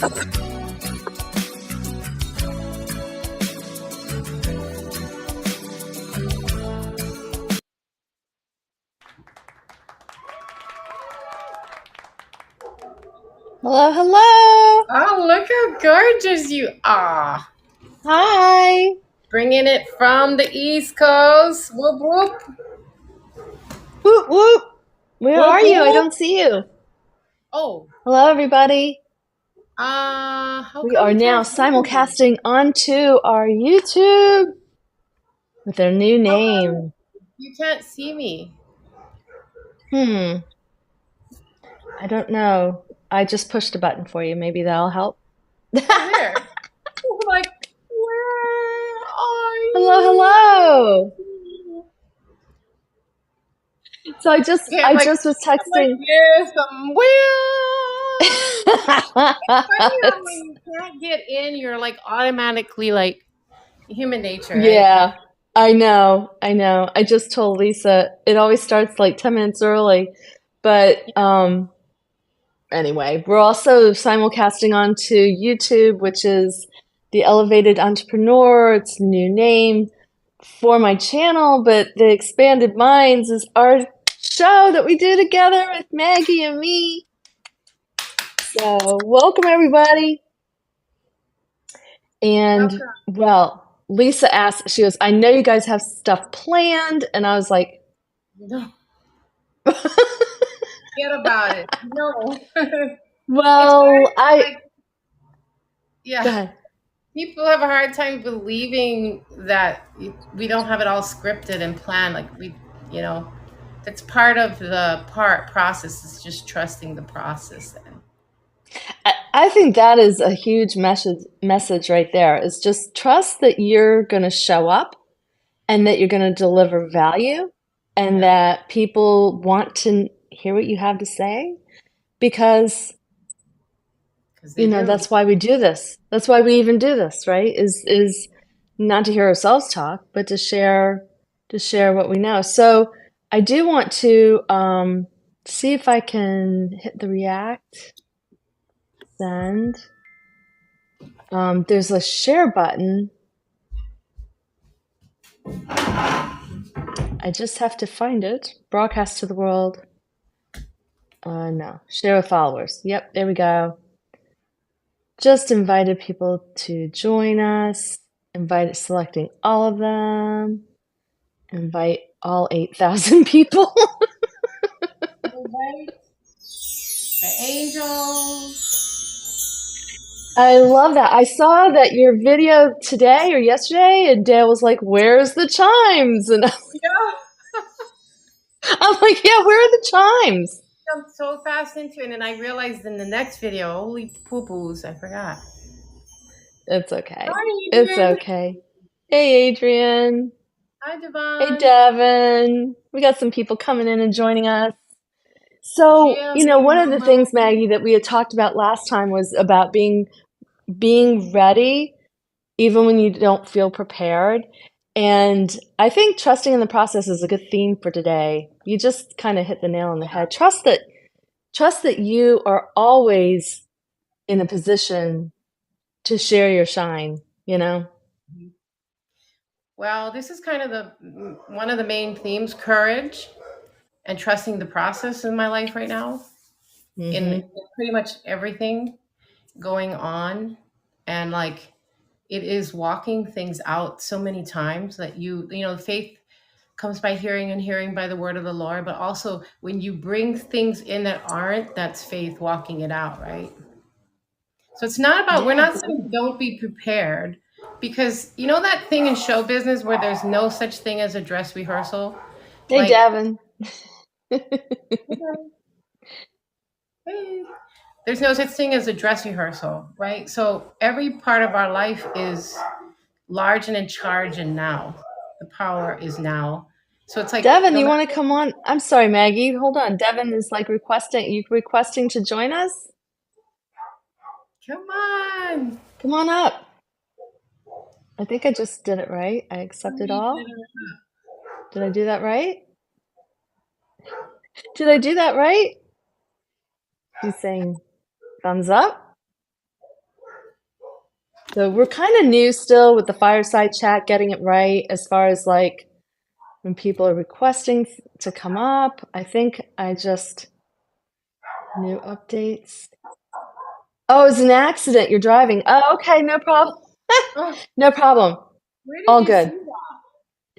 Hello, hello. Oh, look how gorgeous you are. Hi. Bringing it from the East Coast. Whoop, whoop. Whoop, whoop. Where Whoop, are you? I whoop. don't see you. Oh, Hello, everybody. how We come are you now can't see me? simulcasting onto our YouTube with our new How come name. you can't see me? I don't know. I just pushed a button for you. Maybe that'll help. Oh, there. I'm like, where are Hello, you? hello. So I just Okay, I just was I'm like, texting. yes, It's funny how when you can't get in, you're like automatically like human nature, right? Yeah, I know. I know. I just told Lisa it always starts like 10 minutes early. But anyway, we're also simulcasting onto YouTube, which is The Elevated Entrepreneur. It's a new name for my channel, but The Expanded Minds is our show that we do together with Maggie and me. So, welcome everybody. And Welcome. well, Lisa asked, she goes, I know you guys have stuff planned. And I was like, No, forget about it. No. It's well, hard, like, go yeah, ahead. people have a hard time believing that we don't have it all scripted and planned. Like you know, that's part of the process is just trusting the process. Then, I think that is a huge message right there is just trust that you're going to show up and that you're going to deliver value and yeah, that people want to hear what you have to say because because they do. that's why we do this. That's why we even do this, right? Is not to hear ourselves talk, but to share what we know. So I do want to see if I can hit the react send. There's a share button. I just have to find it. Broadcast to the world. No. Share with followers. Yep, there we go. Just invited people to join us. Invited selecting all of them. Invite all 8,000 people. Right? The angels. I love that. I saw that your video today or yesterday, and Dale was like, "Where's the chimes?" And Yeah. I'm like, "Yeah, where are the chimes?" Jumped so fast into it, and then I realized in the next video, holy poo poos, I forgot. It's okay. Hi, It's Adrian. okay. Hey, Adrian. Hi, Hey, Devon. Devin. We got some people coming in and joining us. So, Jill, baby one of the mama. things, Maggie, that we had talked about last time was about being ready even when you don't feel prepared. And I think trusting in the process is a good theme for today. You just kind of hit the nail on the head. Trust that you are always in a position to share your shine, you know? Well, this is kind of the one of the main themes: courage and trusting the process in my life right now. In Mm-hmm. pretty much everything going on, and like it is walking things out so many times that faith comes by hearing and hearing by the word of the Lord. But also, when you bring things in that aren't, that's faith walking it out, right? So it's not about, we're Yeah. not saying don't be prepared, because you know that thing in show business where there's no such thing as a dress rehearsal? Hey, Like, Devin. hey, there's no such thing as a dress rehearsal, right? So every part of our life is large and in charge, and now the power is now. So it's like Devin, no you matter. want to come on? I'm sorry, Maggie. Hold on. Devin is like requesting to join us? Come on. Come on up. I think I just did it right. I accepted all. Did I do that right? Did I do that right? He's saying thumbs up. So we're kind of new still with the fireside chat, getting it right as far as like when people are requesting to come up. I think I just new updates. Oh, it's an accident. You're driving. Oh, okay, no problem. Oh, No problem. where did All you see good. that?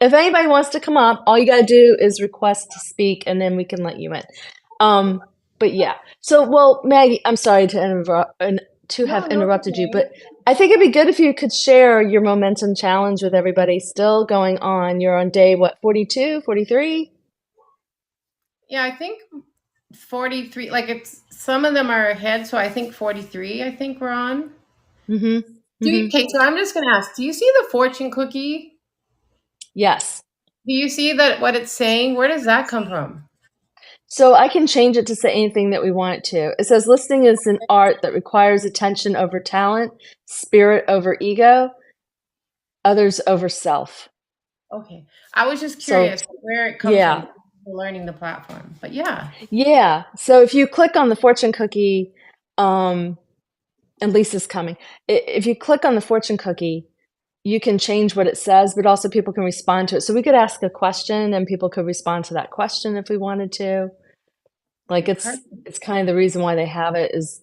If anybody wants to come up, all you gotta do is request to speak, and then we can let you in. But yeah. So, well, Maggie, I'm sorry to interrupt and to have No, no, it's interrupted you, okay. but I think it'd be good if you could share your momentum challenge with everybody still going on. You're on day, what, 42, 43? Yeah, I think 43, like it's some of them are ahead, so I think 43, I think we're on. Mm-hmm. Mm-hmm. Okay, so I'm just gonna ask, do you see the fortune cookie? Yes. Do you see that what it's saying? Where does that come from? So I can change it to say anything that we want it to. It says listening is an art that requires attention over talent, spirit over ego, others over self. Okay. I was just So curious where it comes from yeah. learning the platform. But yeah. Yeah. So if you click on the fortune cookie, and Lisa's coming. If you click on the fortune cookie, you can change what it says, but also people can respond to it. So we could ask a question and people could respond to that question if we wanted to. Like Perfect. it's kind of the reason why they have it is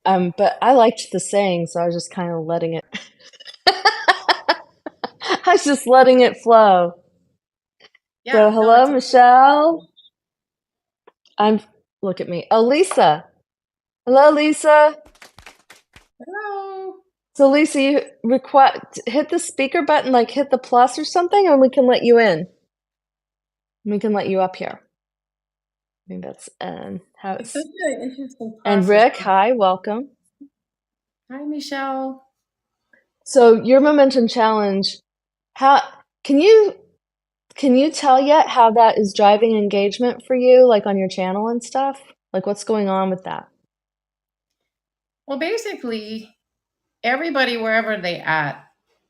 but I liked the saying, so I was just kind of letting it I was just letting it flow. So Yeah, no, hello, it's Michelle. I'm look at me. Oh, Lisa. Hello, Lisa. hello. So Lisa, you hit the speaker button, like hit the plus or something, and we can let you in. We can let you up here. I think that's how It's such it's. an interesting And process. Rick, hi, welcome. Hi, Michelle. So your momentum challenge, how can you can you tell yet how that is driving engagement for you, like on your channel and stuff? Like what's going on with that? Well, basically, everybody wherever they at,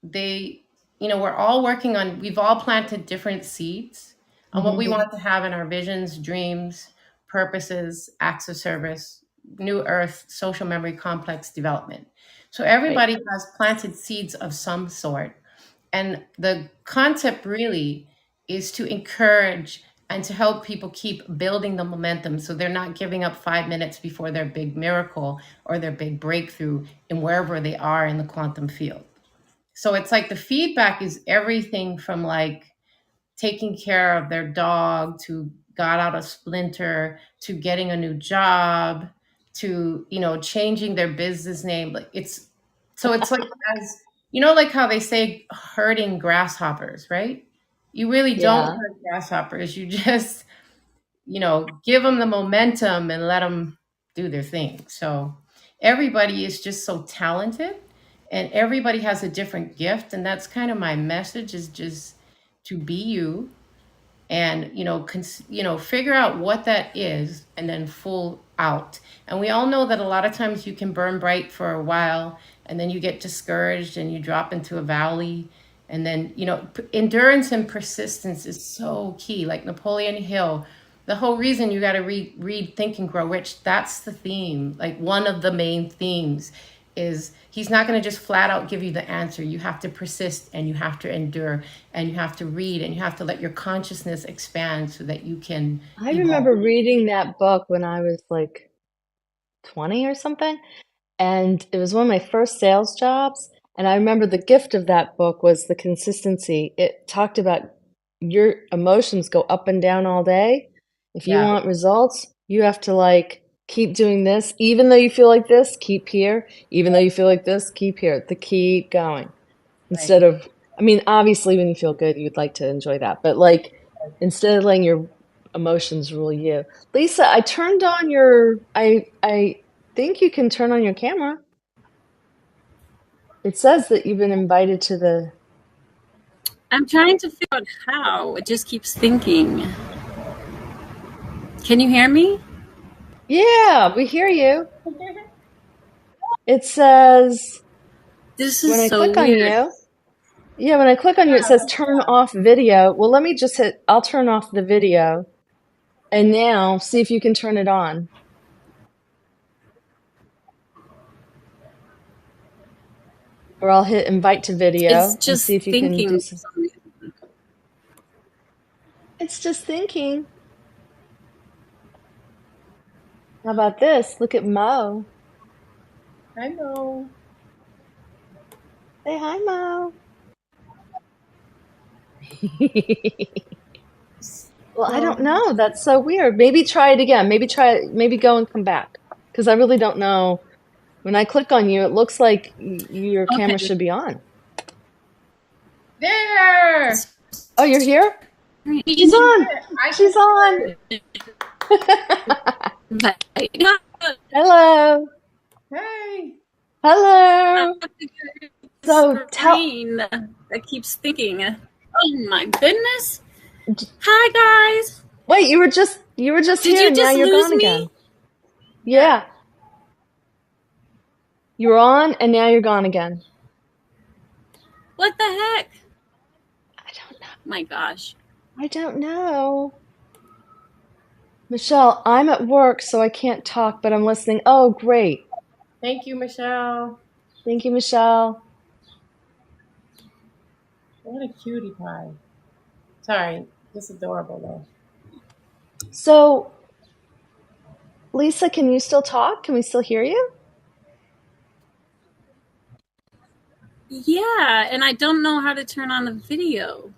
they, we're all working on, we've all planted different seeds on what Hmm. we want to have in our visions, dreams, purposes, acts of service, new earth, social memory complex development. So Right. everybody has planted seeds of some sort. And the concept really is to encourage and to help people keep building the momentum so they're not giving up 5 minutes before their big miracle or their big breakthrough in wherever they are in the quantum field. So it's like the feedback is everything from like taking care of their dog to got out a splinter to getting a new job to changing their business name. Like it's like, as like how they say herding grasshoppers, right? You really don't Yeah. herd grasshoppers. You just give them the momentum and let them do their thing. So everybody is just so talented and everybody has a different gift, and that's kind of my message, is just to be you and figure out what that is and then full out. And we all know that a lot of times you can burn bright for a while and then you get discouraged and you drop into a valley. And then endurance and persistence is so key. Like Napoleon Hill, the whole reason you got to read Think and Grow Rich, that's the theme. Like one of the main themes is he's not going to just flat out give you the answer. You have to persist and you have to endure and you have to read and you have to let your consciousness expand so that you can I evolve. remember reading that book when I was like 20 or something, and it was one of my first sales jobs. And I remember the gift of that book was the consistency. It talked about your emotions go up and down all day. If you Yeah, want results, you have to like keep doing this. Even though you feel like this, keep here. Even though you feel like this, keep here. The keep going. right. Instead of, I mean, obviously when you feel good, you'd like to enjoy that. But like, instead of letting your emotions rule you. Lisa, I turned on your, I think you can turn on your camera. It says that you've been invited to the. I'm trying to figure out how. It just keeps thinking. Can you hear me? Yeah, we hear you. It says This when is I so click on weird. you. Yeah, when I click on you, it says turn off video. Well, let me just hit, I'll turn off the video. And now see if you can turn it on. Or I'll hit invite to video It's and just see if you can do thinking. some. It's just thinking. How about this? Look at Mo. I know. Say hi, Mo. Well, I don't So, know. That's so weird. Maybe try it again. Maybe go and come back. Because I really don't know. When I click on you, it looks like your camera Okay. should be on. there! Oh, you're here? She's She's on. here. I can She's on. see Hello. her. Hey! Hello. So tell. Screen that keeps thinking. Oh my goodness! Hi guys. Wait, you were just Did here, you and now just you're lose gone me? again. Yeah. You were on, and now you're gone again. What the heck? I don't know. My gosh. I don't know. Michelle, I'm at work, so I can't talk, but I'm listening. Oh, great. Thank you, Michelle. Thank you, Michelle. What a cutie pie. Sorry, this is adorable though. So, Lisa, can you still talk? Can we still hear you? Yeah, and I don't know how to turn on the video.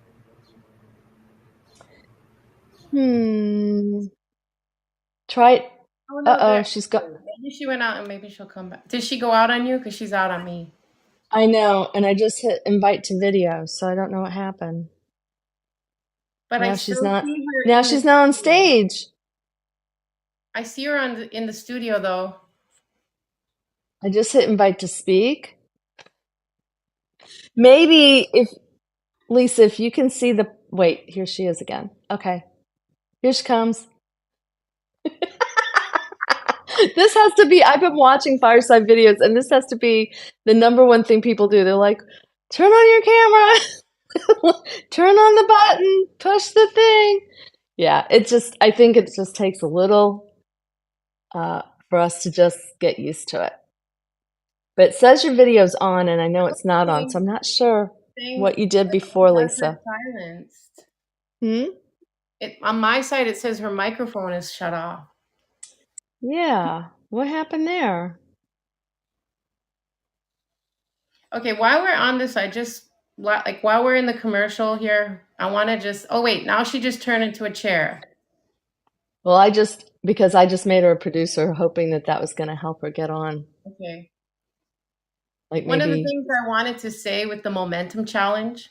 Try it. Oh no, Uh-oh, there. she's got. Maybe she went out and maybe she'll come back. Did she go out on you? Because she's out on me. I know, and I just hit invite to video, so I don't know what happened. But I Now she's still not. see her Now in the she's not on studio. stage. I see her in the studio though. I just hit invite to speak. Maybe if Lisa, if you can see the. Wait, here she is again. Okay, here she comes. This has to be. I've been watching fireside videos, and this has to be the number one thing people do. They're like, turn on your camera, turn on the button, push the thing. Yeah, I think it just takes a little for us to just get used to it. But it says your video's on, and I know it's not on, so I'm not sure what you did before, Lisa. Silenced. On Hmm? my side, it says her microphone is shut off. Yeah. What happened there? Okay, while we're on this, while we're in the commercial here, I want to just. Oh wait, now she just turned into a chair. Well, because I just made her a producer, hoping that was going to help her get on. Okay. Like One of the maybe. things I wanted to say with the momentum challenge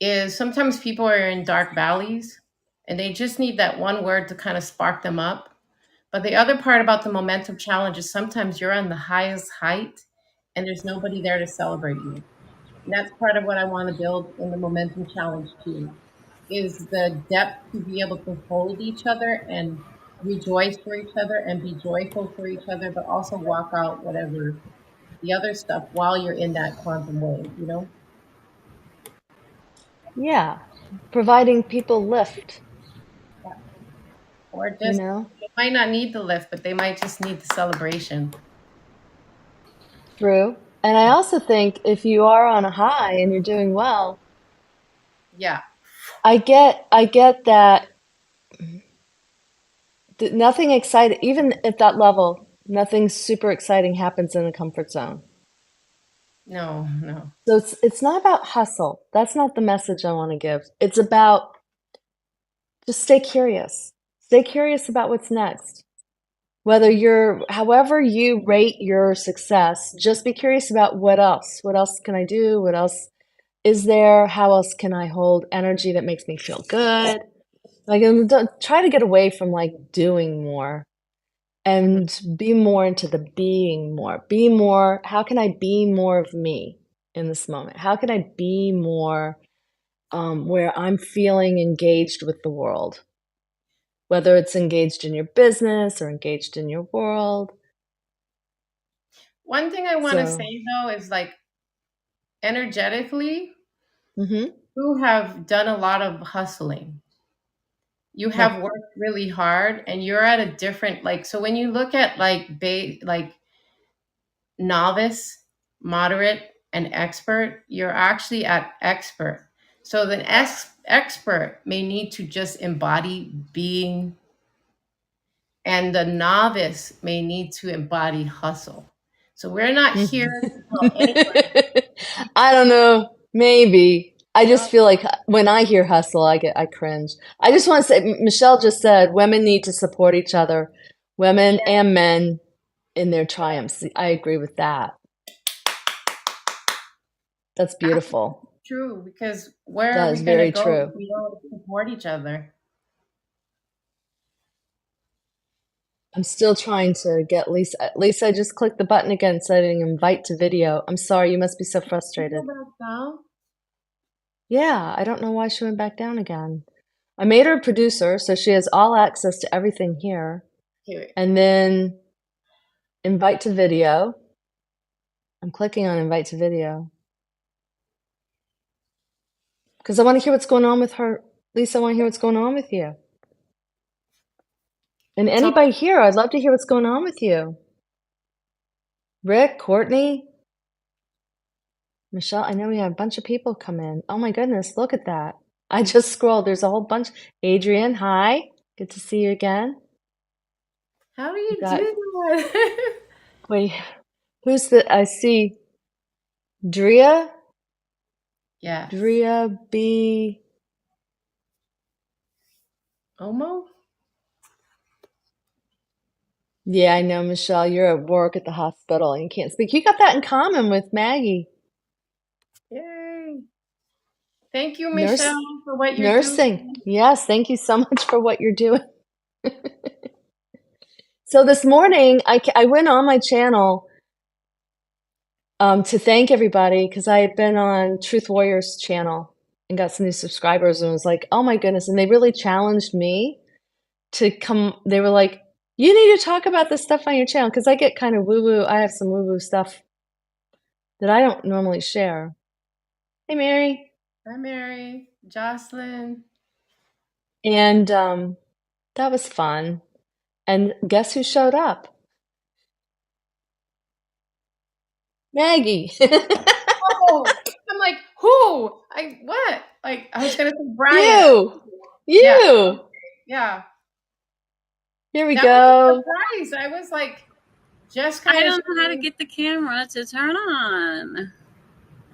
is sometimes people are in dark valleys and they just need that one word to kind of spark them up. But the other part about the momentum challenge is sometimes you're on the highest height and there's nobody there to celebrate you. And that's part of what I want to build in the momentum challenge too, is the depth to be able to hold each other and rejoice for each other and be joyful for each other, but also walk out whatever the other stuff while you're in that quantum wave, you know? Yeah. Providing people lift, Or you just, know? they might not need the lift, but they might just need the celebration. True. And I also think if you are on a high and you're doing well, Yeah. I get that nothing exciting, even at that level, nothing super exciting happens in the comfort zone. No, no. So it's not about hustle. That's not the message I want to give. It's about just stay curious. Stay curious about what's next. However you rate your success, just be curious about what else. What else can I do? What else is there? How else can I hold energy that makes me feel good? Like, and try to get away from like doing more and be more into the being more. Be more, how can I be more of me in this moment? How can I be more where I'm feeling engaged with the world? Whether it's engaged in your business or engaged in your world. One thing I want to So, say though is like energetically, mm-hmm. you have done a lot of hustling. You have worked really hard and you're at a different, like, so when you look at like novice, moderate, and expert, you're actually at expert. So the expert may need to just embody being, and the novice may need to embody hustle. So we're not here to tell anybody. I don't know. Maybe. I just feel like when I hear hustle, I cringe. I just want to say, Michelle just said women need to support each other, women and men in their triumphs. I agree with that. That's beautiful. True, because where That are is we going very to go true. if we don't support each other? I'm still trying to get Lisa. Lisa, I just clicked the button again saying invite to video. I'm sorry, you must be so frustrated. Go back down. Yeah, I don't know why she went back down again. I made her a producer, so she has all access to everything here. Here. And then invite to video. I'm clicking on invite to video. Because I want to hear what's going on with her. Lisa, I want to hear what's going on with you. And anybody here, I'd love to hear what's going on with you. Rick, Courtney, Michelle, I know we have a bunch of people come in. Oh my goodness, look at that. I just scrolled. There's a whole bunch. Adrian, hi. Good to see you again. How do you do that? Wait, who's the, I see Drea? Yeah. Drea B. Omo? Yeah, I know, Michelle. You're at work at the hospital and you can't speak. You got that in common with Maggie. Yay. Thank you, Michelle, for what you're Nursing. doing. Yes, thank you so much for what you're doing. So this morning, I went on my channel to thank everybody because I had been on Truth Warriors channel and got some new subscribers and was like, oh my goodness. And they really challenged me to come. They were like, you need to talk about this stuff on your channel because I get kind of woo-woo. I have some woo-woo stuff that I don't normally share. Hey, Mary. Hi, Mary. Jocelyn. And that was fun. And guess who showed up? Maggie. Oh, I'm like, who? What? Like, I was going to say Brian. You. Yeah. Here we That go. was a surprise. I was like, just kind of. I don't know how to get the camera to turn on.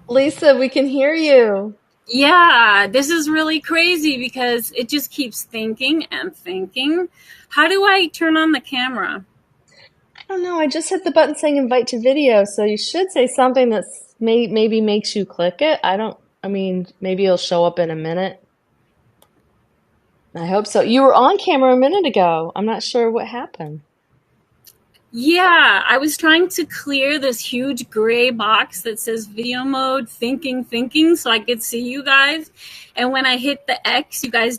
Lisa, we can hear you. Yeah, this is really crazy because it just keeps thinking and thinking. How do I turn on the camera? I don't know. I just hit the button saying invite to video, so you should say something that's maybe makes you click it. I mean, maybe it'll show up in a minute. I hope so. You were on camera a minute ago. I'm not sure what happened. Yeah, I was trying to clear this huge gray box that says video mode, thinking, so I could see you guys. And when I hit the X, you guys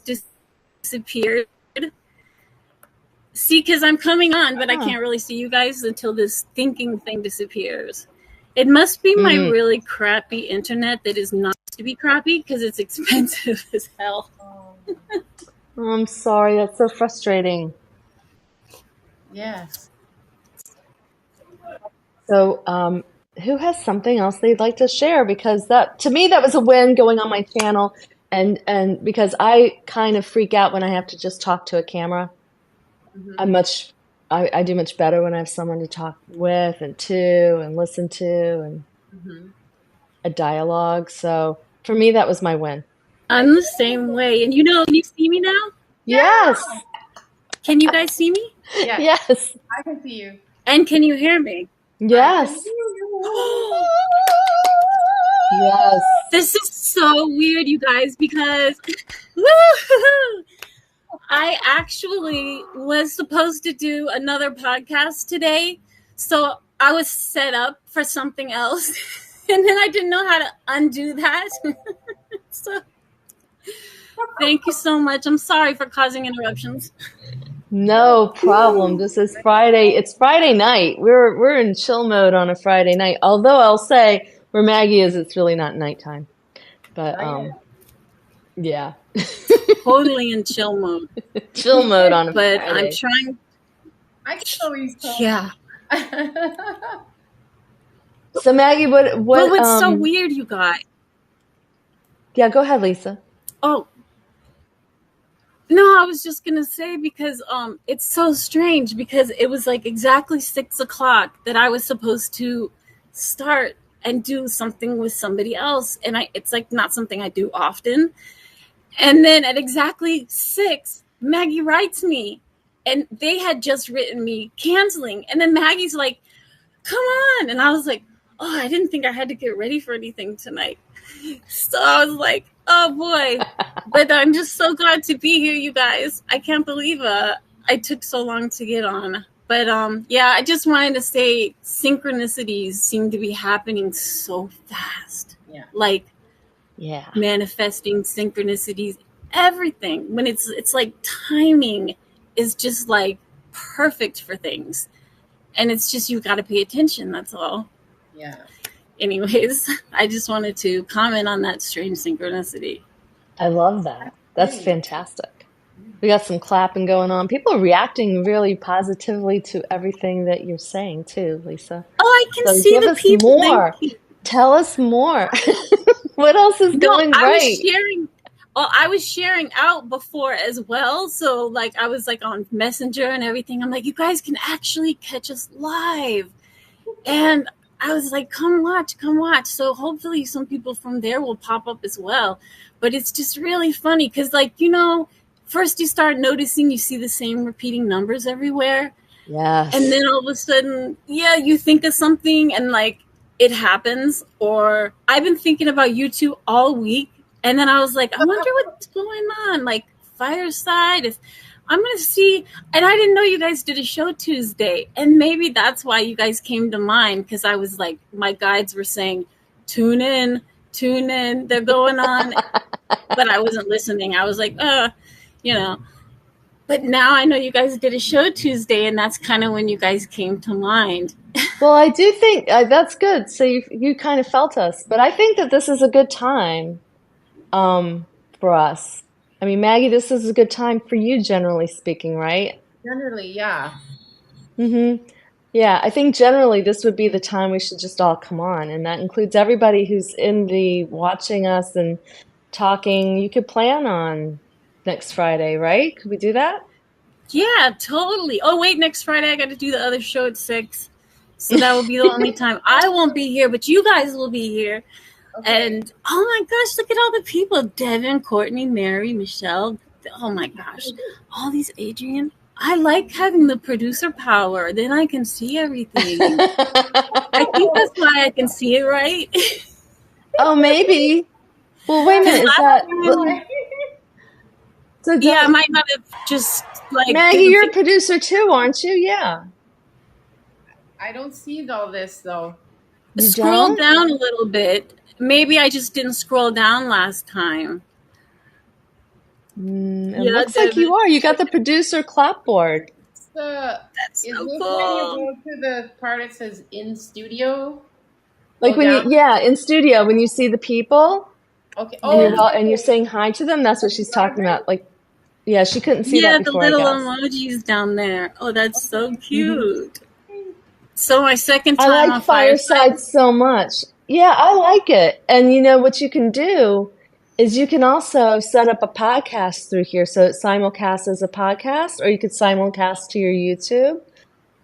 disappeared. See, because I'm coming on, but I can't really see you guys until this thinking thing disappears. It must be my really crappy internet that is not to be crappy because it's expensive as hell. Oh, I'm sorry. That's so frustrating. Yes. So, who has something else they'd like to share? Because to me, that was a win going on my channel. And because I kind of freak out when I have to just talk to a camera. Mm-hmm. I do much better when I have someone to talk with and to and listen to and a dialogue. So for me, that was my win. I'm the same way. And can you see me now? Yes. Can you guys see me? Yeah. Yes. I can see you. And can you hear me? Yes. Yes. This is so weird, you guys, because I actually was supposed to do another podcast today. So I was set up for something else. And then I didn't know how to undo that. So thank you so much. I'm sorry for causing interruptions. No problem. This is Friday. It's Friday night. We're in chill mode on a Friday night. Although I'll say where Maggie is, it's really not nighttime. But yeah. Totally in chill mode. Chill mode on a But Friday. I'm trying. I can always tell. Yeah. So Maggie, But what's so weird, you guys? Yeah, go ahead, Lisa. Oh, no, I was just gonna say because it's so strange because it was like exactly 6:00 that I was supposed to start and do something with somebody else, and it's like not something I do often. And then at exactly 6, Maggie writes me, and they had just written me canceling, and then Maggie's like, "Come on," and I was like, "Oh, I didn't think I had to get ready for anything tonight." So I was like, oh boy. But I'm just so glad to be here, you guys. I can't believe I took so long to get on. But yeah, I just wanted to say synchronicities seem to be happening so fast. Yeah. Like Yeah. manifesting synchronicities, everything. When it's like timing is just like perfect for things. And it's just you got to pay attention, that's all. Yeah. Anyways, I just wanted to comment on that strange synchronicity. I love that. That's fantastic. We got some clapping going on. People are reacting really positively to everything that you're saying too, Lisa. Oh, I can So see give the us people. more. Tell us more. What else is going right? I was sharing out before as well. So like I was like on Messenger and everything. I'm like, you guys can actually catch us live. And I was like, come watch. So hopefully some people from there will pop up as well. But it's just really funny because like, first you start noticing you see the same repeating numbers everywhere. Yes. And then all of a sudden, you think of something and like it happens. Or I've been thinking about you two all week. And then I was like, I wonder what's going on. Like Fireside, I'm going to see. And I didn't know you guys did a show Tuesday. And maybe that's why you guys came to mind. Because I was like, my guides were saying, tune in. They're going on. But I wasn't listening. I was like, But now I know you guys did a show Tuesday. And that's kind of when you guys came to mind. Well, I do think that's good. So you kind of felt us. But I think that this is a good time for us. I mean, Maggie, this is a good time for you, generally speaking, right? Generally, yeah. Mm-hmm. Yeah, I think generally this would be the time we should just all come on, and that includes everybody who's in the watching us and talking. You could plan on next Friday, right? Could we do that? Yeah, totally. Oh, wait, next Friday I got to do the other show at 6. So that will be the only time I won't be here, but you guys will be here. Okay. And oh my gosh, look at all the people. Devin, Courtney, Mary, Michelle. Oh my gosh. All these Adrian. I like having the producer power. Then I can see everything. I think that's why I can see it, right? Oh, maybe. Well, wait a minute. Is that... So I might not have just like... Maggie, you're a producer too, aren't you? Yeah. I don't see all this, though. Scroll down a little bit. Maybe I just didn't scroll down last time. It looks like you are. You got the producer clapboard. That's so cool. When you go to the part that says in studio? Like in studio, when you see the people. Okay. And you're saying hi to them. That's what she's talking about. Like, yeah, she couldn't see that before. Yeah, the little emojis down there. Oh, that's so cute. Mm-hmm. So my second time I like Fireside so much. Yeah, I like it. And you know what you can do is you can also set up a podcast through here. So it simulcasts as a podcast, or you could simulcast to your YouTube.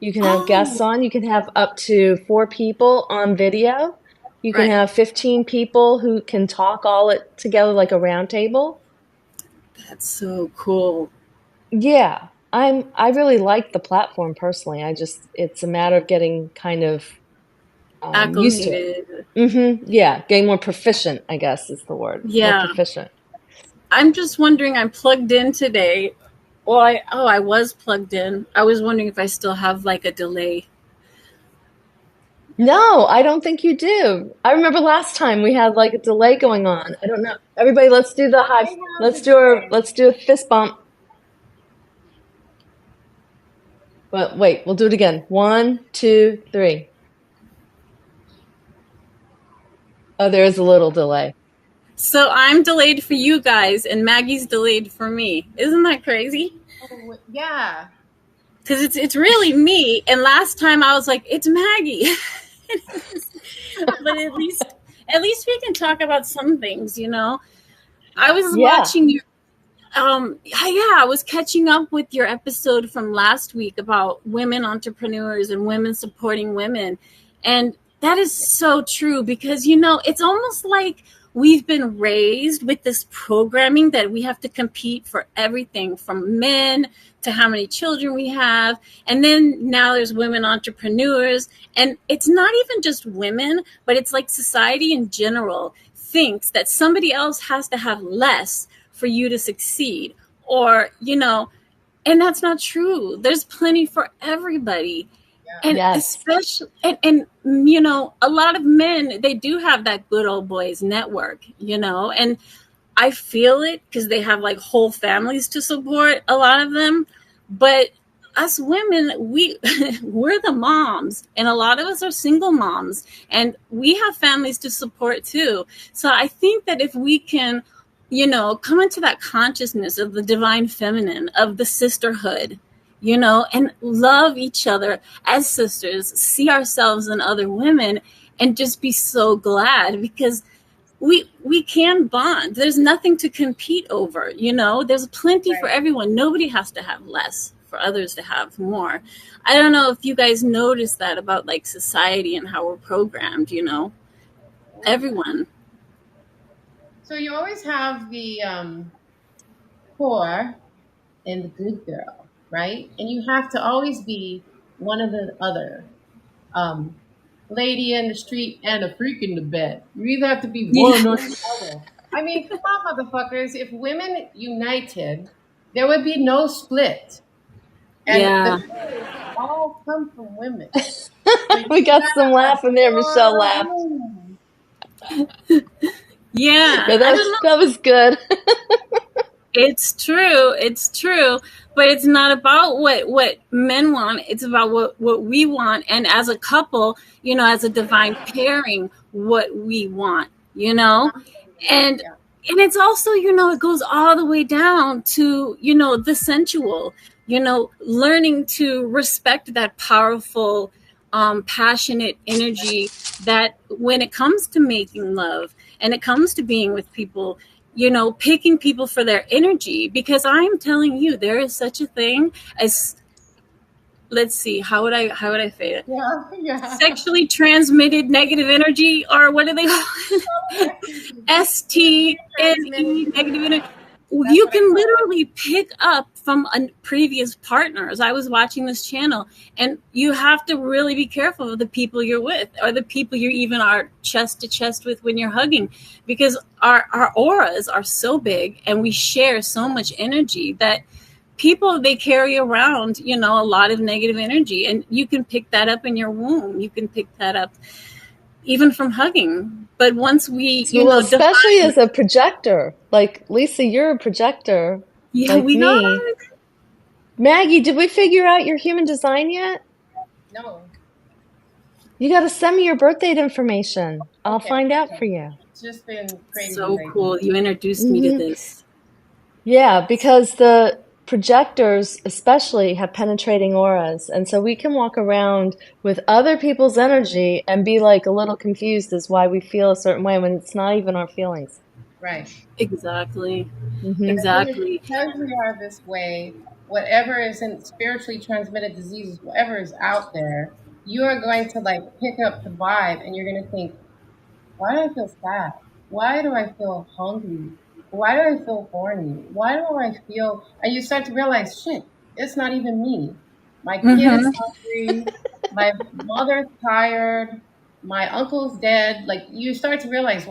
You can have guests on. You can have up to 4 people on video. You can have 15 people who can talk all together like a round table. That's so cool. Yeah, I really like the platform personally. It's a matter of getting kind of used to it. Mm-hmm. Yeah, getting more proficient, I guess is the word. Yeah. More proficient. I'm just wondering, I'm plugged in today. Well, I was plugged in. I was wondering if I still have like a delay. No, I don't think you do. I remember last time we had like a delay going on. I don't know. Everybody, let's do the high. Let's do a fist bump. But wait, we'll do it again. 1, 2, 3. Oh, there is a little delay. So I'm delayed for you guys, and Maggie's delayed for me. Isn't that crazy? Oh, yeah. Because it's really me. And last time I was like, it's Maggie. But at least we can talk about some things, you know. I was Yeah. watching your I was catching up with your episode from last week about women entrepreneurs and women supporting women. And that is so true because, you know, it's almost like we've been raised with this programming that we have to compete for everything from men to how many children we have. And then now there's women entrepreneurs. And it's not even just women, but it's like society in general thinks that somebody else has to have less for you to succeed, or, you know, and that's not true. There's plenty for everybody. And Yes. especially, and you know, a lot of men, they do have that good old boys network, you know, and I feel it because they have like whole families to support, a lot of them. But us women, we're the moms, and a lot of us are single moms, and we have families to support too. So I think that if we can, you know, come into that consciousness of the divine feminine, of the sisterhood, you know, and love each other as sisters, see ourselves in other women, and just be so glad because we can bond. There's nothing to compete over, you know. There's plenty for everyone. Nobody has to have less for others to have more. I don't know if you guys notice that about like society and how we're programmed, you know. Everyone. So you always have the poor and the good girl, right? And you have to always be one or the other. Lady in the street and a freak in the bed. You either have to be one or the other. I mean, come on, motherfuckers. If women united, there would be no split. And the all come from women. We got some laughing there. Michelle laughed. Yeah, that was good. It's true, but it's not about what men want. It's about what we want, and as a couple, you know, as a divine pairing, what we want, you know, and it's also, you know, it goes all the way down to, you know, the sensual, you know, learning to respect that powerful, passionate energy that when it comes to making love and it comes to being with people, you know, picking people for their energy, because I'm telling you, there is such a thing as, let's see, how would I say it? Yeah. Sexually transmitted negative energy, or what do they call it? STNE, negative energy. You can literally pick up from previous partners. I was watching this channel, and you have to really be careful of the people you're with, or the people you even are chest to chest with when you're hugging, because our auras are so big and we share so much energy that people, they carry around, you know, a lot of negative energy, and you can pick that up in your womb. You can pick that up even from hugging. But once we, you know, especially as a projector, like Lisa, you're a projector. Yeah, like we me. know. Maggie, did we figure out your human design yet? No. You got to send me your birth date information. I'll find out for you. It's just been crazy. So cool. You introduced me to this. Yeah, because the projectors especially have penetrating auras, and so we can walk around with other people's energy and be like a little confused as why we feel a certain way when it's not even our feelings. Right. Exactly. Mhm. Exactly. Because we are this way, whatever is in spiritually transmitted diseases, whatever is out there, you are going to like pick up the vibe, and you're going to think, why do I feel sad? Why do I feel hungry? Why do I feel horny? Why do I feel... And you start to realize, shit, it's not even me. My kid is hungry. My mother's tired. My uncle's dead. Like, you start to realize,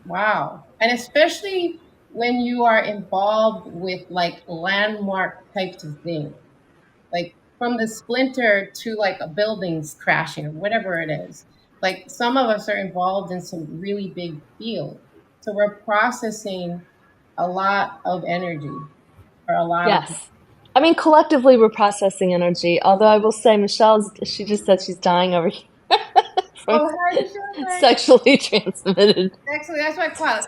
wow. And especially when you are involved with, like, landmark types of things. Like, from the splinter to, like, a building's crashing or whatever it is. Like, some of us are involved in some really big fields. So we're processing a lot of energy for a lot of Yes. I mean, collectively, we're processing energy. Although I will say, she just said she's dying over here. how are you doing that? Sexually transmitted. Actually, that's what I call it.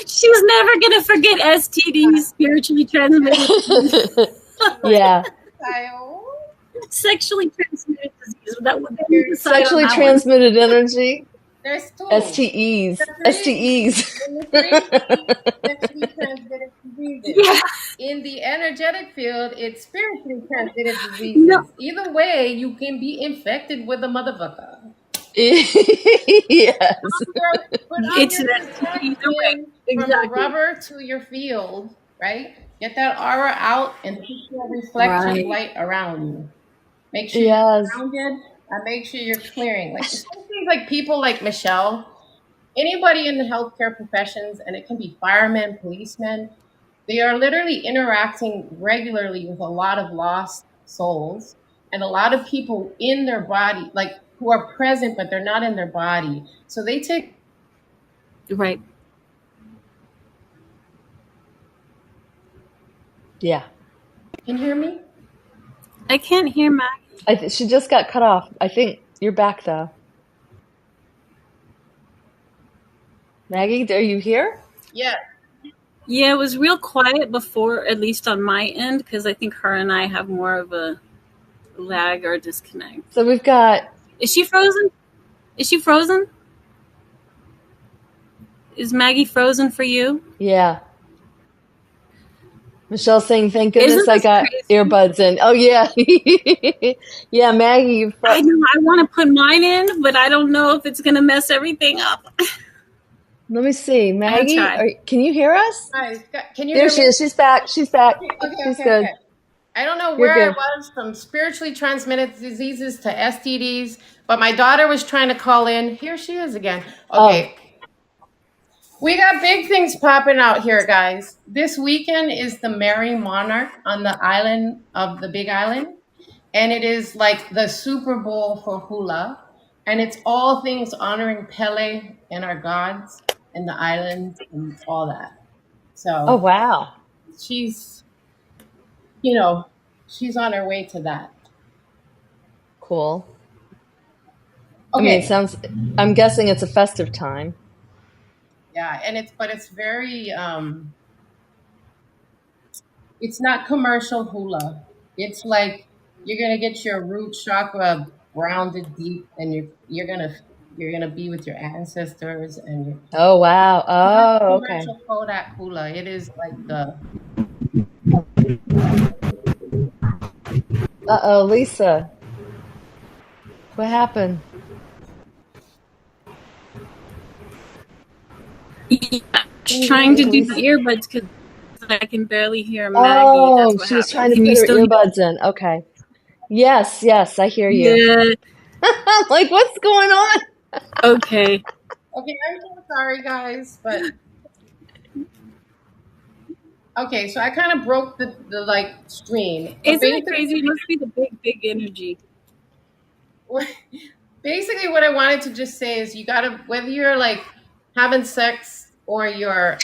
She was never going to forget STD, spiritually transmitted. Yeah. Sexually transmitted disease. That would be decide on Sexually that one. transmitted energy. There's two. STEs. There's three. STEs. And the three sexually transmitted diseases. Yeah. In the energetic field, it's spiritually transmitted diseases. No. Either way, you can be infected with a motherfucker. Yes. Put on It's your an STD either way. protection from Exactly. the rubber to your field, right? Get that aura out and put your reflective Right. light around you. Make sure Yes. you're grounded and make sure you're clearing. Like especially like people like Michelle, anybody in the healthcare professions, and it can be firemen, policemen, they are literally interacting regularly with a lot of lost souls and a lot of people in their body, like who are present, but they're not in their body. So they take. Right. Yeah. Can you hear me? I can't hear Maggie. She just got cut off. I think you're back though. Maggie, are you here? Yeah. Yeah, it was real quiet before, at least on my end, because I think her and I have more of a lag or disconnect. So we've got. Is she frozen? Is she frozen? Is Maggie frozen for you? Yeah. Michelle saying, "Thank goodness Isn't I this got crazy? earbuds in." Oh yeah. Yeah, Maggie, you I know I want to put mine in, but I don't know if it's going to mess everything up. let me see. Maggie, try. can you hear us? Hi. Can you There hear she me? is. She's back. She's back. Okay, She's okay, good. okay. I don't know You're where I good. was from spiritually transmitted diseases to STDs, but my daughter was trying to call in. Here she is again. Okay. We got big things popping out here, guys. This weekend is the Merry Monarch on the island of the Big Island. And it is like the Super Bowl for hula. And it's all things honoring Pele and our gods and the island and all that. So Oh wow. she's, she's on her way to that. Cool. I Okay. mean, it sounds. I'm guessing it's a festive time. Yeah, and it's very it's not commercial hula. It's like you're gonna get your root chakra grounded deep, and you're gonna be with your ancestors, and you're Oh wow. not Oh okay. commercial Kodak hula. It is like the Uh-oh, Lisa. What happened? Yeah, trying to do the earbuds because I can barely hear Maggie. Oh, That's what she was happened. trying to Can you put her still hear? earbuds in. Okay. Yes, I hear you. Yeah. I'm like, what's going on? Okay. Okay, I'm so sorry, guys, but okay, so I kind of broke the like stream. But Isn't it crazy? It must be the big energy. basically what I wanted to just say is you gotta, whether you're like having sex or you're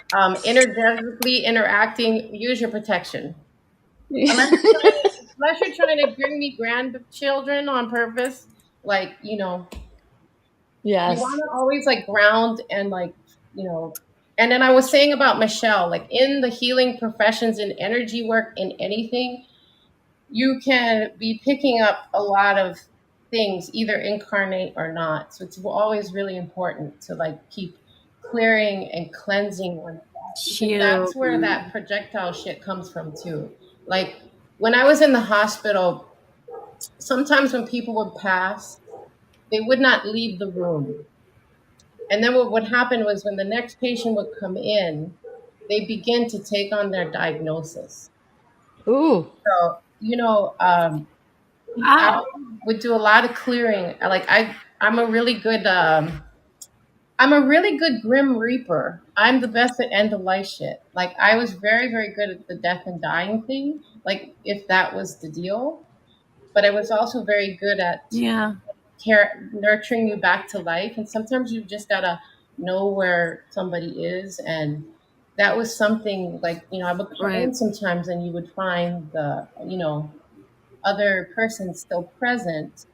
energetically interacting, use your protection. Unless you're trying to bring me grandchildren on purpose, like, Yes. you want to always like ground and like, and then I was saying about Michelle, like in the healing professions, in energy work, in anything, you can be picking up a lot of things, either incarnate or not. So it's always really important to like keep clearing and cleansing oneself. Because that's where that projectile shit comes from too. Like when I was in the hospital, sometimes when people would pass, they would not leave the room. And then what would happen was when the next patient would come in, they begin to take on their diagnosis. Ooh. So, I would do a lot of clearing. Like I'm a really good Grim Reaper. I'm the best at end of life shit. Like I was very, very good at the death and dying thing, like if that was the deal. But I was also very good at nurturing you back to life. And sometimes you just gotta know where somebody is. And that was something like, I would come in sometimes and you would find the, other person still present.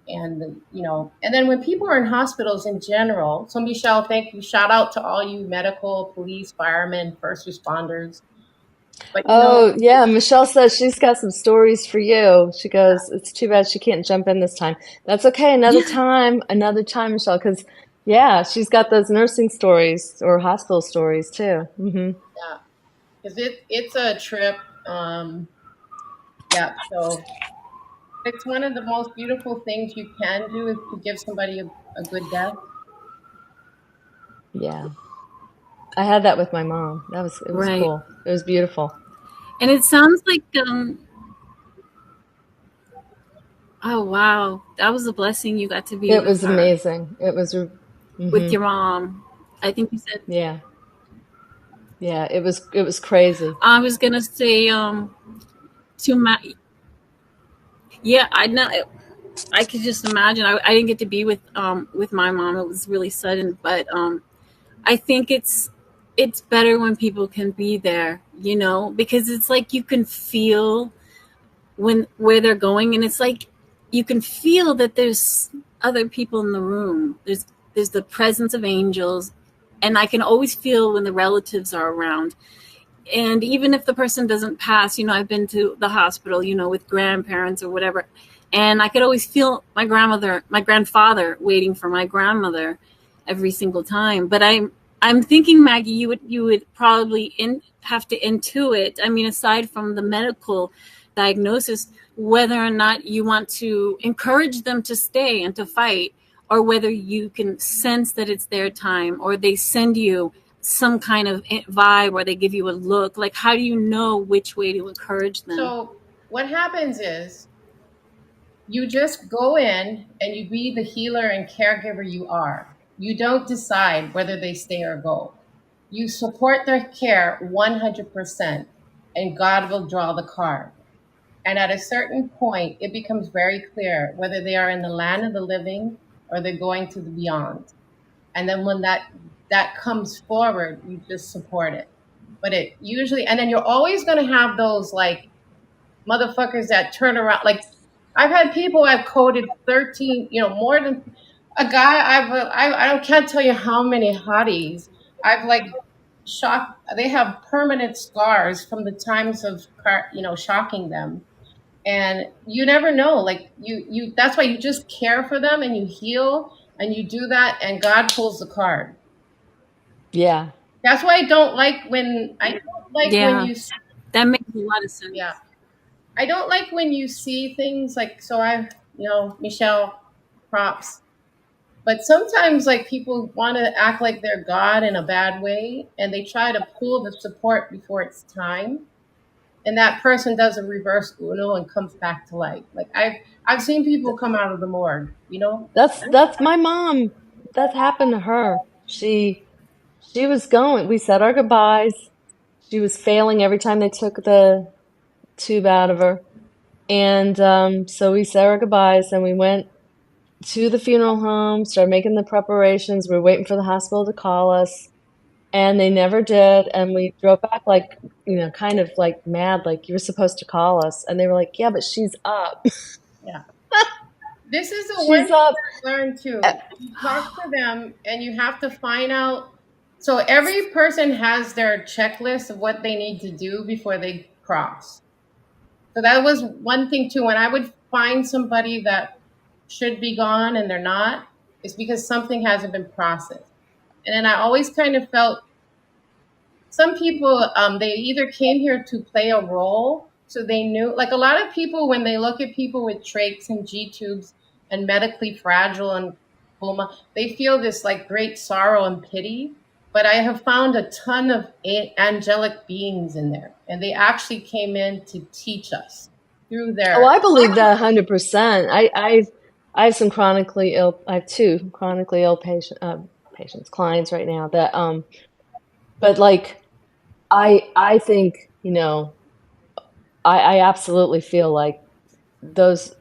And, and then when people are in hospitals in general, so Michelle, thank you. Shout out to all you medical, police, firemen, first responders. But Oh, yeah. Michelle says she's got some stories for you. She goes, it's too bad she can't jump in this time. That's okay. Another time, Michelle, because yeah, she's got those nursing stories or hospital stories too. yeah, because it's a trip. Yeah, so it's one of the most beautiful things you can do is to give somebody a good death. Yeah. I had that with my mom. It was Right. cool. It was beautiful. And it sounds like, oh wow, that was a blessing you got to be It with was her, amazing. It was, with your mom. I think you said. yeah. Yeah. It was crazy. I was gonna say, to my, yeah, I know. I could just imagine. I didn't get to be with my mom. It was really sudden, but I think it's better when people can be there, because it's like you can feel where they're going, and it's like you can feel that there's other people in the room. There's the presence of angels, and I can always feel when the relatives are around. And even if the person doesn't pass, I've been to the hospital, with grandparents or whatever, and I could always feel my grandfather waiting for my grandmother every single time. But I'm thinking, Maggie, you would probably have to intuit. I mean, aside from the medical diagnosis, whether or not you want to encourage them to stay and to fight, or whether you can sense that it's their time, or they send you some kind of vibe, or they give you a look. Like, how do you know which way to encourage them? So what happens is you just go in and you be the healer and caregiver you are. You don't decide whether they stay or go. You support their care 100%, and God will draw the card. And at a certain point, it becomes very clear whether they are in the land of the living or they're going to the beyond. And then when that comes forward, you just support it. But it usually, and then you're always going to have those like motherfuckers that turn around. Like I've had people I've coded 13, more than a guy. I can't tell you how many hotties I've like shocked. They have permanent scars from the times of shocking them. And you never know, like that's why you just care for them and you heal and you do that and God pulls the card. Yeah. That's why I don't like when Yeah, you that makes a lot of sense. yeah. I don't like when you see things like, Michelle, props. But sometimes like people want to act like they're God in a bad way and they try to pull the support before it's time. And that person does a reverse Uno and comes back to life. Like I've seen people come out of the morgue. That's my mom. That happened to her. She was going. We said our goodbyes. She was failing every time they took the tube out of her. And so we said our goodbyes and we went to the funeral home, started making the preparations. We were waiting for the hospital to call us, and they never did. And we drove back like, kind of like mad, like you were supposed to call us. And they were like, yeah, but she's up. Yeah. This is the one She's thing up. I learned too. You talk to them and you have to find out. So every person has their checklist of what they need to do before they cross. So that was one thing too. When I would find somebody that should be gone and they're not, it's because something hasn't been processed. And then I always kind of felt some people, they either came here to play a role, so they knew, like a lot of people, when they look at people with trachs and G tubes and medically fragile and coma, they feel this like great sorrow and pity. But I have found a ton of angelic beings in there, and they actually came in to teach us through Oh, their. I believe that 100%. I have some chronically ill. I have two chronically ill patients, clients right now that but like I think I absolutely feel like those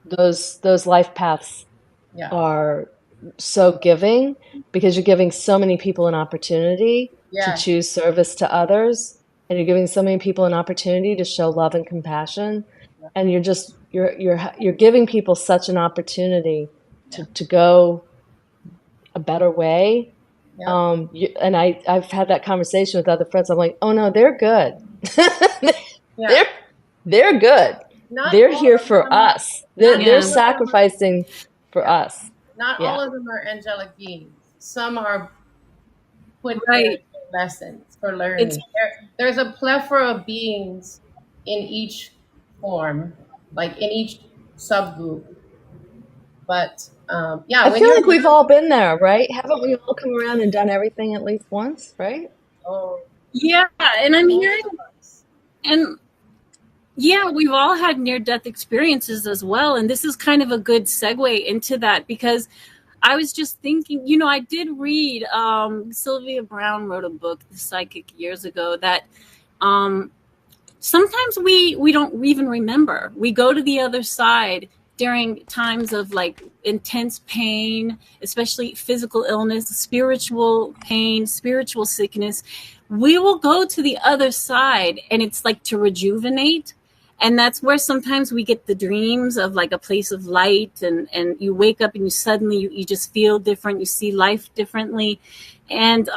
those life paths Yeah, are so giving because you're giving so many people an opportunity to yeah, choose service to others, and you're giving so many people an opportunity to show love and compassion, yeah, and you're giving people such an opportunity yeah, to go a better way. yeah, And I've had that conversation with other friends. I'm like, oh no, they're good. Yeah. They're good. Not They're all here of for them- us. not They're all of them- sacrificing for us. Not Yeah. all of them are angelic beings. Some are put Right. there for lessons, for learning. It's- There's a plethora of beings in each form, like in each subgroup. But yeah, I when feel you're like we've all been there, right? Haven't we all come around and done everything at least once, right? oh, Yeah, and I'm hearing, most of us. and yeah, we've all had near-death experiences as well, and this is kind of a good segue into that because I was just thinking, I did read, Sylvia Brown wrote a book, The Psychic, years ago that sometimes we don't even remember. We go to the other side during times of like intense pain, especially physical illness, spiritual pain, spiritual sickness. We will go to the other side and it's like to rejuvenate. And that's where sometimes we get the dreams of like a place of light and you wake up and you suddenly, you just feel different. You see life differently. And,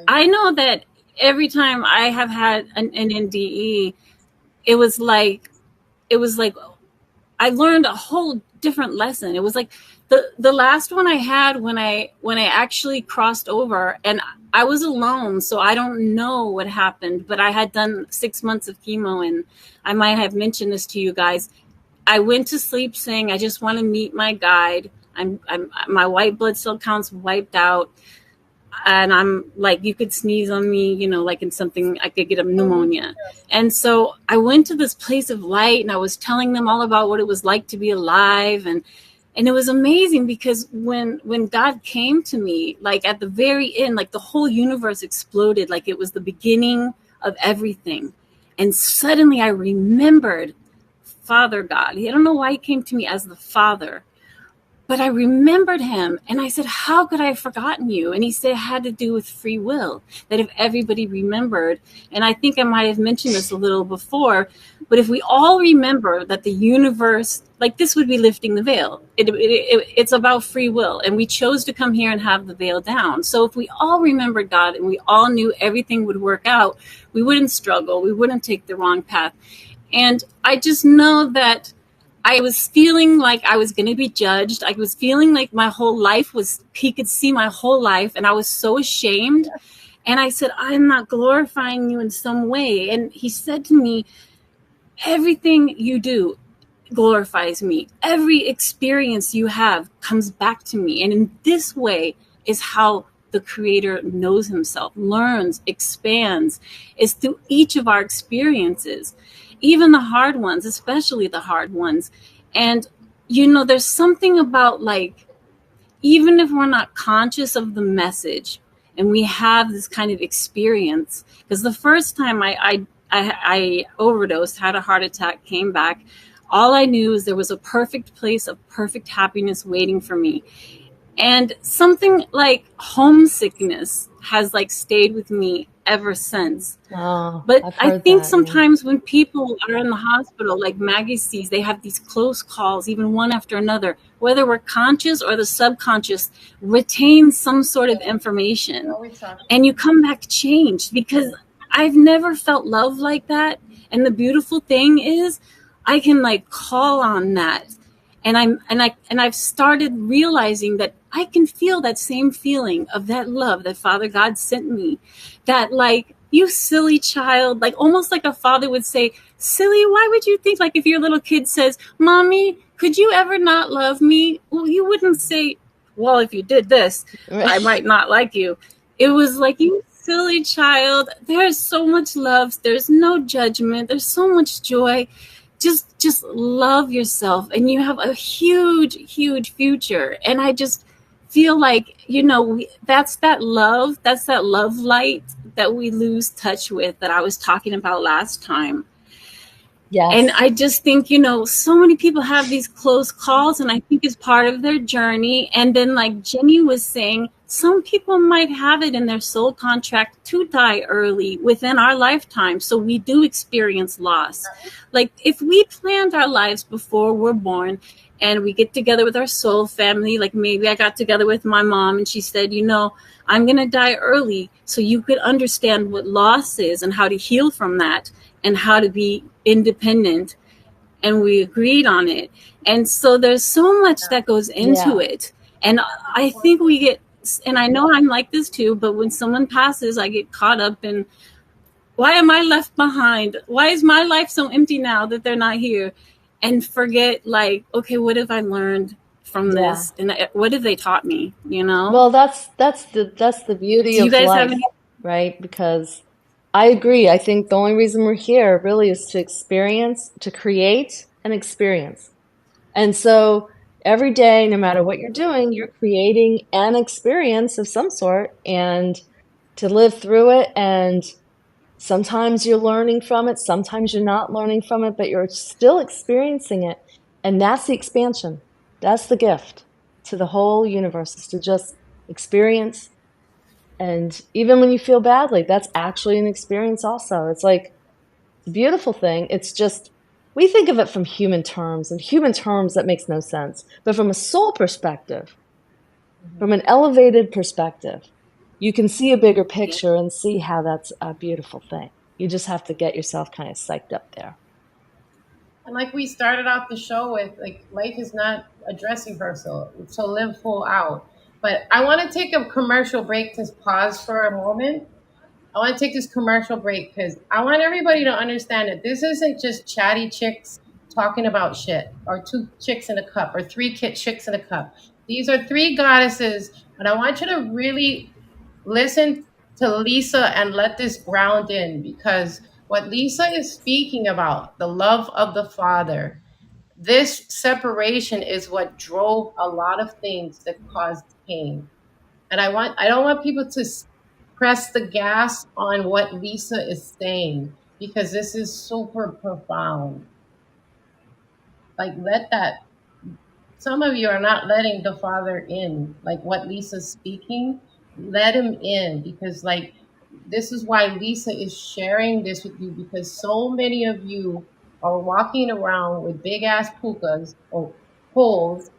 I know that every time I have had an NDE, it was like I learned a whole different lesson. It was like the last one I had when I actually crossed over, and I was alone, so I don't know what happened, but I had done 6 months of chemo, and I might have mentioned this to you guys. I went to sleep saying, I just want to meet my guide. My white blood cell count's wiped out. And I'm like, you could sneeze on me, like in something, I could get a pneumonia. And so I went to this place of light and I was telling them all about what it was like to be alive. And it was amazing because when God came to me, like at the very end, like the whole universe exploded, like it was the beginning of everything. And suddenly I remembered Father God. I don't know why he came to me as the Father, but I remembered him and I said, how could I have forgotten you? And he said it had to do with free will, that if everybody remembered, and I think I might have mentioned this a little before, but if we all remember that the universe, like this would be lifting the veil. It's about free will. And we chose to come here and have the veil down. So if we all remembered God and we all knew everything would work out, we wouldn't struggle. We wouldn't take the wrong path. And I just know that I was feeling like I was going to be judged. I was feeling like my whole life he could see my whole life. And I was so ashamed. And I said, I'm not glorifying you in some way. And he said to me, everything you do glorifies me. Every experience you have comes back to me. And in this way is how the Creator knows himself, learns, expands, is through each of our experiences. Even the hard ones, especially the hard ones. And, there's something about like, even if we're not conscious of the message and we have this kind of experience, because the first time I overdosed, had a heart attack, came back, all I knew is there was a perfect place of perfect happiness waiting for me. And something like homesickness has like stayed with me ever since. Oh, But I've I heard think that, yeah. sometimes when people are in the hospital, like Maggie sees, they have these close calls, even one after another, whether we're conscious or the subconscious retains some sort of information. Always talk. And you come back changed, because I've never felt love like that. And the beautiful thing is I can like call on that. And I've started realizing that I can feel that same feeling of that love that Father God sent me. That like, you silly child, like almost like a father would say, silly, why would you think, like if your little kid says, Mommy, could you ever not love me? Well, you wouldn't say, well, if you did this, I might not like you. It was like, you silly child, there's so much love. There's no judgment. There's so much joy. Just love yourself and you have a huge, huge future. And I just feel like, that's that love light that we lose touch with, that I was talking about last time. And Yes. I just think, so many people have these close calls, and I think it's part of their journey. And then, like Jenny was saying, some people might have it in their soul contract to die early within our lifetime. So we do experience loss. Like if we planned our lives before we're born and we get together with our soul family, like maybe I got together with my mom and she said, I'm going to die early so you could understand what loss is and how to heal from that and how to be independent, and we agreed on it. And so there's so much that goes into it. And I think we get, and I know I'm like this too, but when someone passes, I get caught up in, why am I left behind? Why is my life so empty now that they're not here? And forget, like, okay, what have I learned from this? And what have they taught me, Well, that's the beauty Do you of guys life, have any? right? Because I agree. I think the only reason we're here really is to experience, to create an experience. And so every day, no matter what you're doing, you're creating an experience of some sort and to live through it. And sometimes you're learning from it, sometimes you're not learning from it, but you're still experiencing it. And that's the expansion. That's the gift to the whole universe, is to just experience. And even when you feel badly, that's actually an experience also. It's like a beautiful thing. It's just, we think of it from human terms, and human terms that makes no sense. But from a soul perspective, from an elevated perspective, you can see a bigger picture and see how that's a beautiful thing. You just have to get yourself kind of psyched up there. And like we started off the show with, like, life is not a dress rehearsal, so live full out. But I want to take a commercial break to pause for a moment. I want to take this commercial break because I want everybody to understand that this isn't just chatty chicks talking about shit, or two chicks in a cup, or three chicks in a cup. These are three goddesses, and I want you to really listen to Lisa and let this ground in, because what Lisa is speaking about, the love of the Father, this separation is what drove a lot of things that caused pain. And I don't want people to press the gas on what Lisa is saying, because this is super profound. Like, let that, some of you are not letting the Father in, like what Lisa's speaking, let him in, because like this is why Lisa is sharing this with you, because so many of you are walking around with big ass pukas or holes.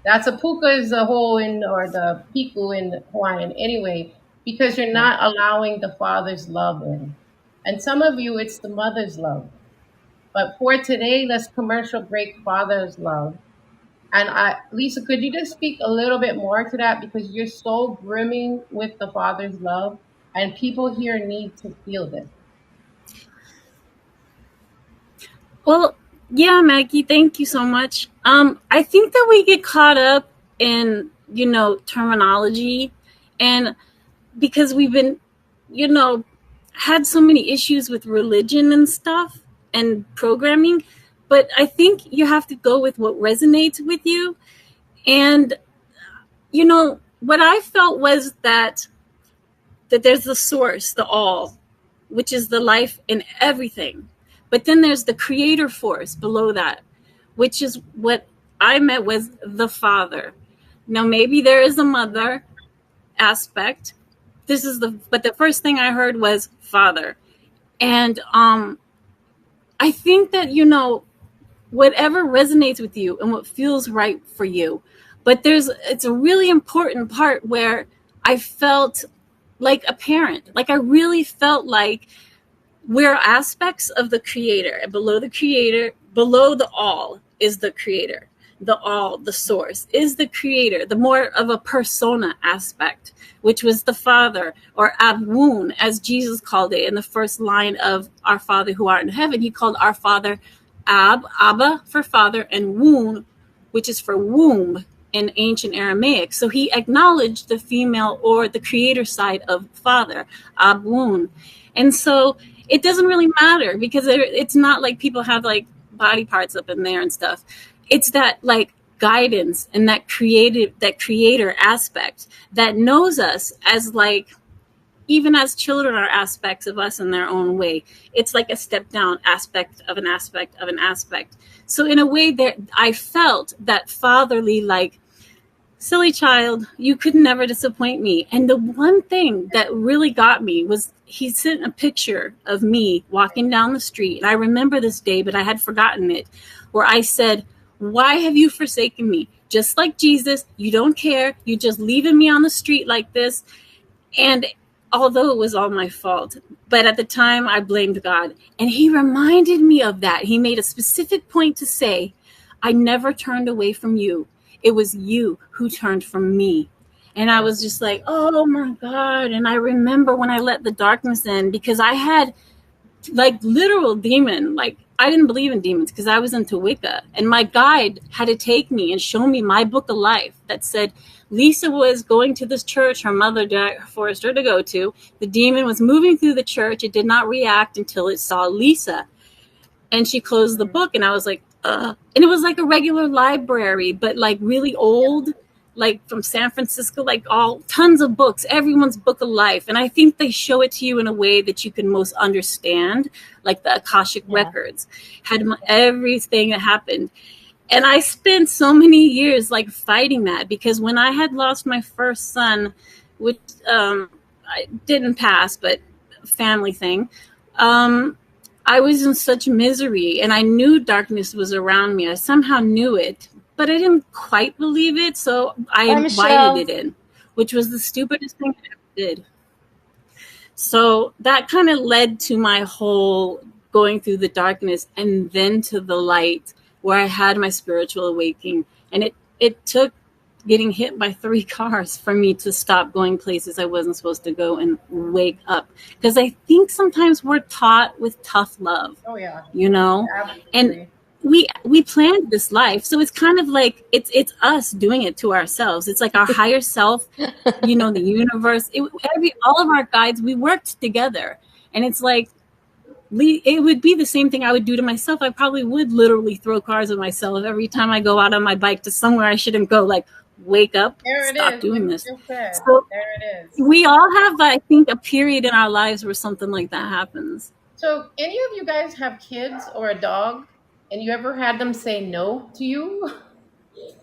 That's a puka, is the hole in, or the piku in Hawaiian anyway, because you're not allowing the Father's love in. And some of you, it's the mother's love. But for today, let's commercial break Father's love. And Lisa, could you just speak a little bit more to that? Because you're so brimming with the Father's love, and people here need to feel this. Well, yeah, Maggie, thank you so much. I think that we get caught up in, terminology, and because we've been, had so many issues with religion and stuff and programming, but I think you have to go with what resonates with you. And, what I felt was that there's the source, the all, which is the life in everything. But then there's the creator force below that, which is what I meant was the Father. Now, maybe there is a mother aspect. But the first thing I heard was Father. And I think that, whatever resonates with you and what feels right for you. But it's a really important part where I felt like a parent. Like I really felt like we're aspects of the creator, and below the all is the creator. The all, the source, is the creator, the more of a persona aspect, which was the Father, or Ab-Woon, as Jesus called it in the first line of Our Father who art in heaven. He called our Father Abba for father, and Woon, which is for womb in ancient Aramaic. So he acknowledged the female or the creator side of Father, Ab-Woon. And so it doesn't really matter, because it's not like people have like body parts up in there and stuff. It's that like guidance and that creator aspect that knows us as like even as children are aspects of us in their own way. It's like a step down aspect of an aspect of an aspect. So in a way that I felt that fatherly, like, silly child, you could never disappoint me. And the one thing that really got me was he sent a picture of me walking down the street. And I remember this day, but I had forgotten it, where I said, why have you forsaken me? Just like Jesus, you don't care. You just leaving me on the street like this. And although it was all my fault, but at the time I blamed God. And he reminded me of that. He made a specific point to say, I never turned away from you. It was you who turned from me. And I was just like, oh my God. And I remember when I let the darkness in, because I had like literal demon, like I didn't believe in demons because I was into Wicca. And my guide had to take me and show me my book of life that said Lisa was going to this church her mother forced her to go to. The demon was moving through the church. It did not react until it saw Lisa. And she closed the book, and I was like, ugh. And it was like a regular library, but like really old, like from San Francisco, like all tons of books, everyone's book of life. And I think they show it to you in a way that you can most understand, like the Akashic records had everything that happened. And I spent so many years like fighting that, because when I had lost my first son, which I didn't pass, but family thing, I was in such misery, and I knew darkness was around me. I somehow knew it, but I didn't quite believe it. So I invited it in, which was the stupidest thing I ever did. So that kind of led to my whole going through the darkness and then to the light, where I had my spiritual awakening. And it took getting hit by 3 cars for me to stop going places I wasn't supposed to go and wake up. Because I think sometimes we're taught with tough love. Oh yeah. You know? Absolutely. And we planned this life. So it's kind of like it's us doing it to ourselves. It's like our higher self, you know, the universe, all of our guides, we worked together. And it's like, it would be the same thing I would do to myself. I probably would literally throw cars at myself every time I go out on my bike to somewhere I shouldn't go. Like, wake up, stop doing this. So there it is. We all have, I think, a period in our lives where something like that happens. So any of you guys have kids or a dog, and you ever had them say no to you?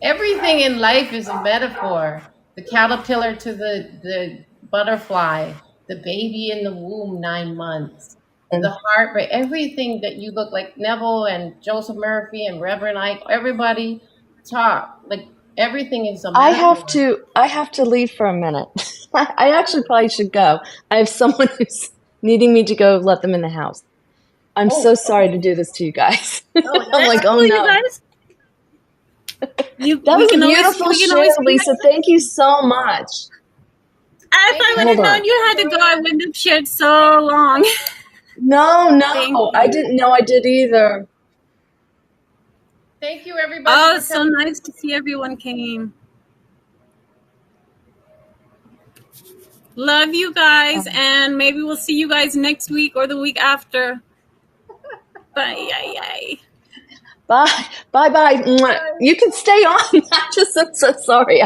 Everything in life is a metaphor. The caterpillar to the butterfly, the baby in the womb 9 months, the heartbreak, everything that you look like. Neville and Joseph Murphy and Reverend Ike, everybody talk like everything is a metaphor. I have to leave for a minute. I actually probably should go. I have someone who's needing me to go let them in the house. I'm so sorry to do this to you guys. I'm like, oh no. You guys. That was a beautiful share, Lisa. Thank you so much. If I would have known you had to go, I wouldn't have shared so long. No, I didn't know I did either. Thank you, everybody. Oh, it's so nice to see everyone came. Love you guys, and maybe we'll see you guys next week or the week after. Bye. Bye. You can stay on. I'm so sorry.